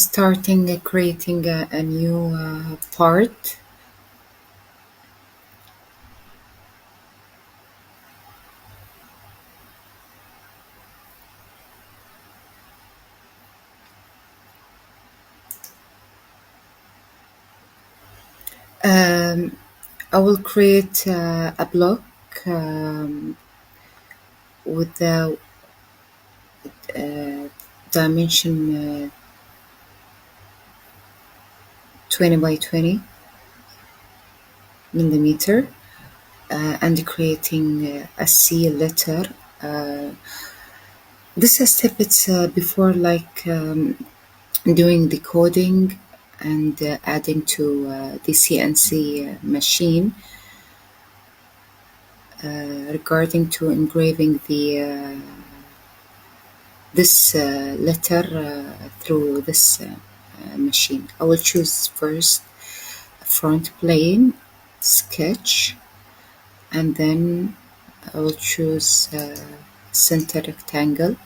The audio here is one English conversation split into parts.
starting creating a new part. Um, I will create a block with the dimension 20 by 20 millimeter, and creating a C letter. Uh, this is step it's before like doing the coding and adding to the CNC machine, regarding to engraving the this letter through this machine. I will choose first front plane, sketch, and then I will choose center rectangle.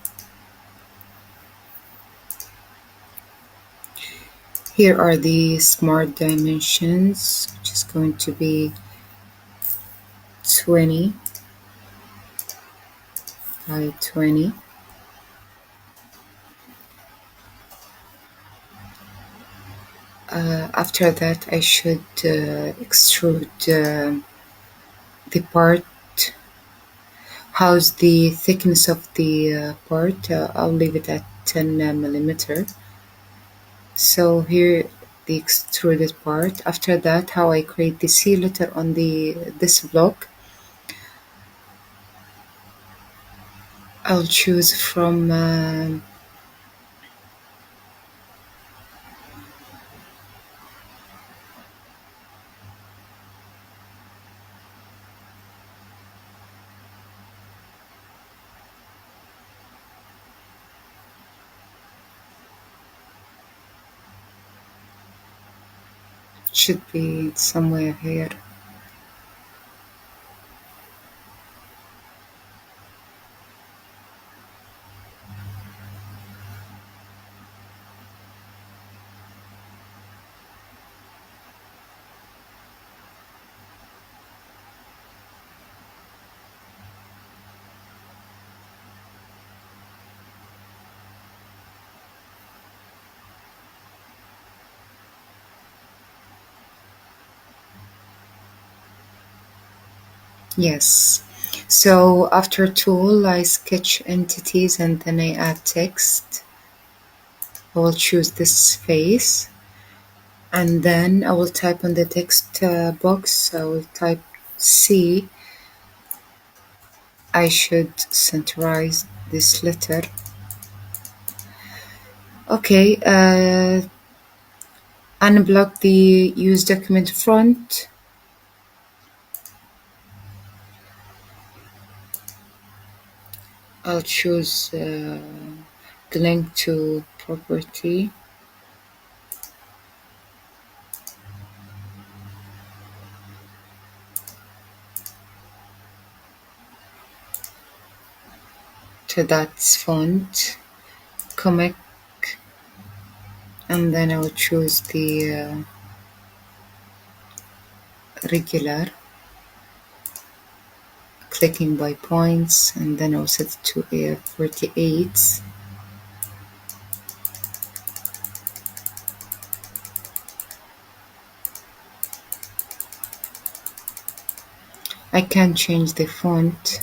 Here are the smart dimensions, which is going to be 20 by 20. After that, I should extrude the part. How's the thickness of the part? I'll leave it at 10 millimeter. So here the extruded part. After that, how I create the C letter on the this block. I'll choose from should be somewhere here. Yes. So after tool, I sketch entities and then I add text. I will choose this face and then I will type on the text box. I will type C. I should centerize this letter. Okay, unblock the use document front. I'll choose the link to property. To that font, comic, and then I will choose the regular, clicking by points, and then I'll set it to 48. I can change the font.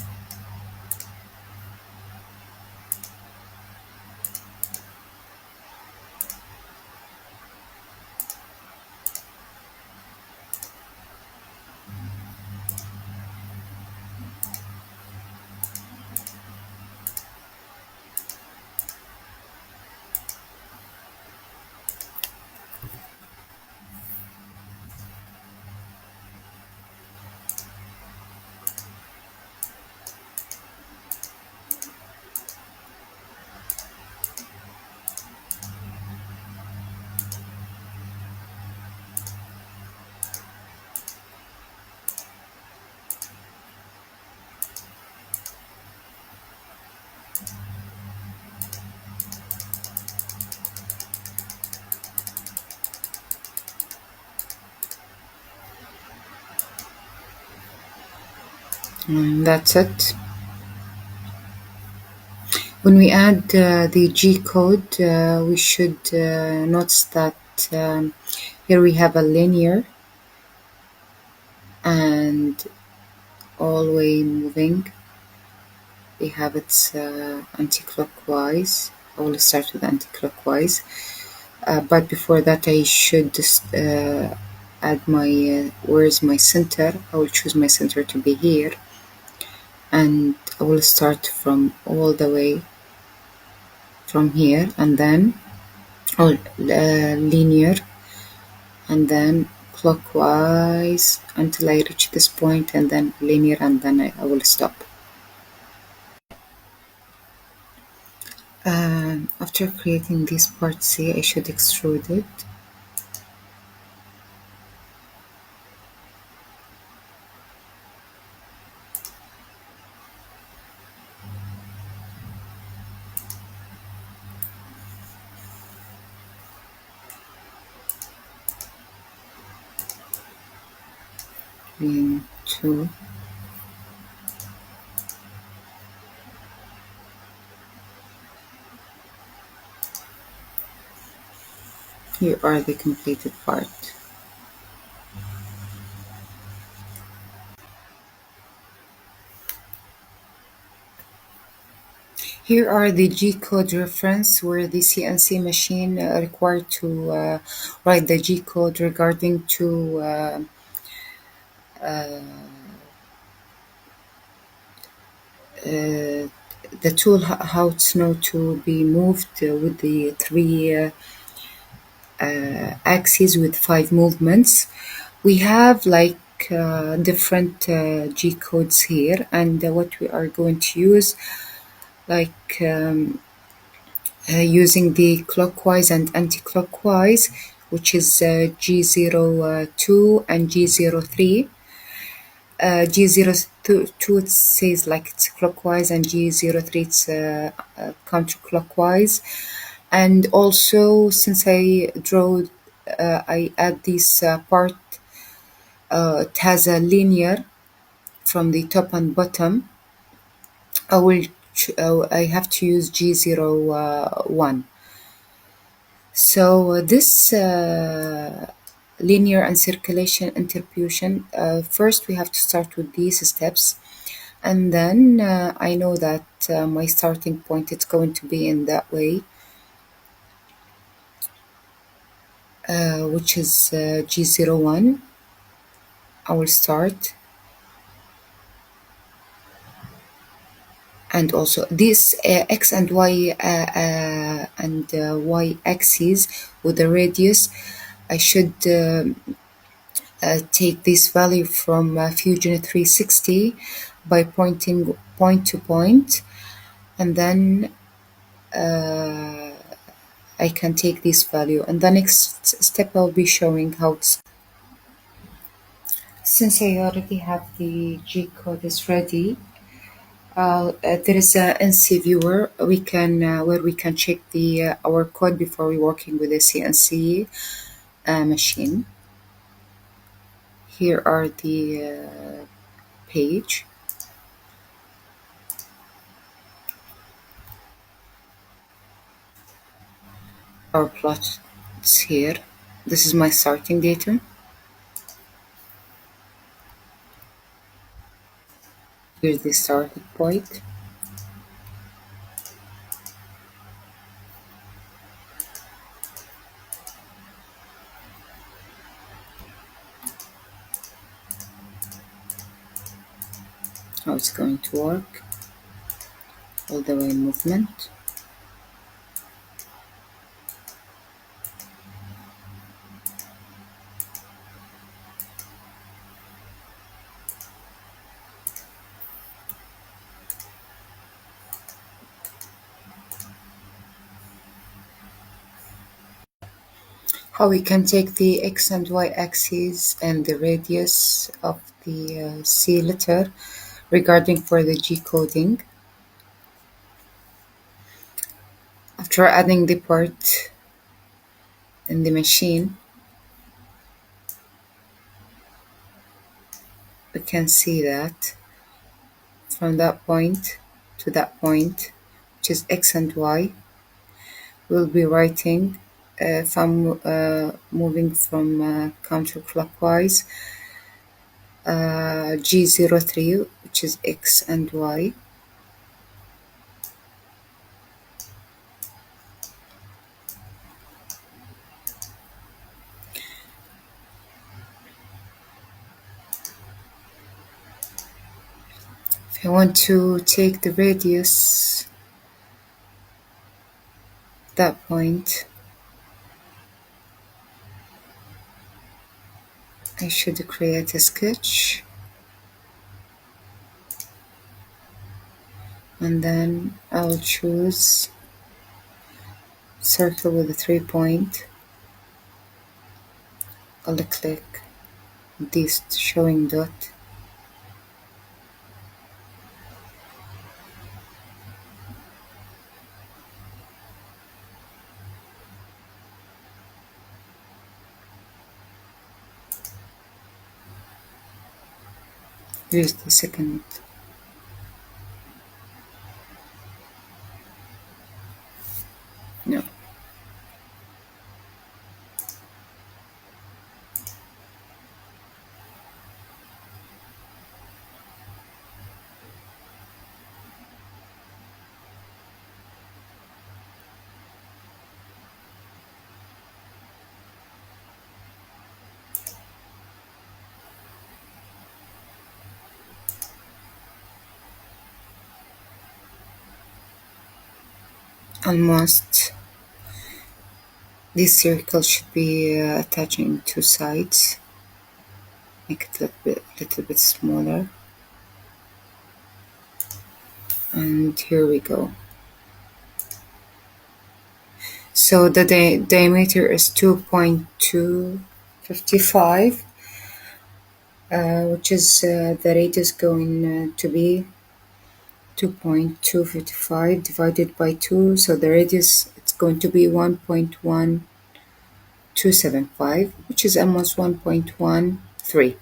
That's it. When we add the G code, we should notice that here we have a linear and all way moving. We have it anti-clockwise. I will start with anti-clockwise. But before that, I should just add my where's my center. I will choose my center to be here, and I will start from all the way from here, and then linear, and then clockwise until I reach this point, and then linear, and then I will stop. After creating this part C, I should extrude it. Into here are the completed part. Here are the G-code reference where the CNC machine required to write the G-code regarding to the tool, how it's know to be moved with the three axes with 5 movements. We have like different G codes here, and what we are going to use, like using the clockwise and anti-clockwise, which is G02 and G03. G02 it says like it's clockwise, and G03 it's counterclockwise. And also, since I add this part, it has a linear from the top and bottom. I have to use G01. So this linear and circulation interpolation, first we have to start with these steps, and then I know that my starting point is going to be in that way, which is G01. I will start, and also this X and Y axis with the radius, I should take this value from Fusion 360 by pointing point to point, and then I can take this value, and the next step I'll be showing how it's. Since I already have the G code is ready, there is a NC viewer we can where we can check the our code before we working with the CNC machine. Here are the page. Our plot is here. This is my starting datum. Here's the starting point. How it's going to work. All the way movement. How we can take the X and Y axes and the radius of the C letter regarding for the G coding. After adding the part in the machine, we can see that from that point to that point, which is x and y. We'll be writing, if I'm moving from counterclockwise, G03, which is x and y. If I want to take the radius, that point, I should create a sketch, and then I'll choose circle with a 3-point. I'll click this showing dot. Here's the second. No. Almost. This circle should be attaching two sides. Make it a little bit smaller. And here we go. So the diameter is 2.255, which is the radius going to be 2.255 divided by 2. So the radius, it's going to be 1.1275, which is almost 1.13.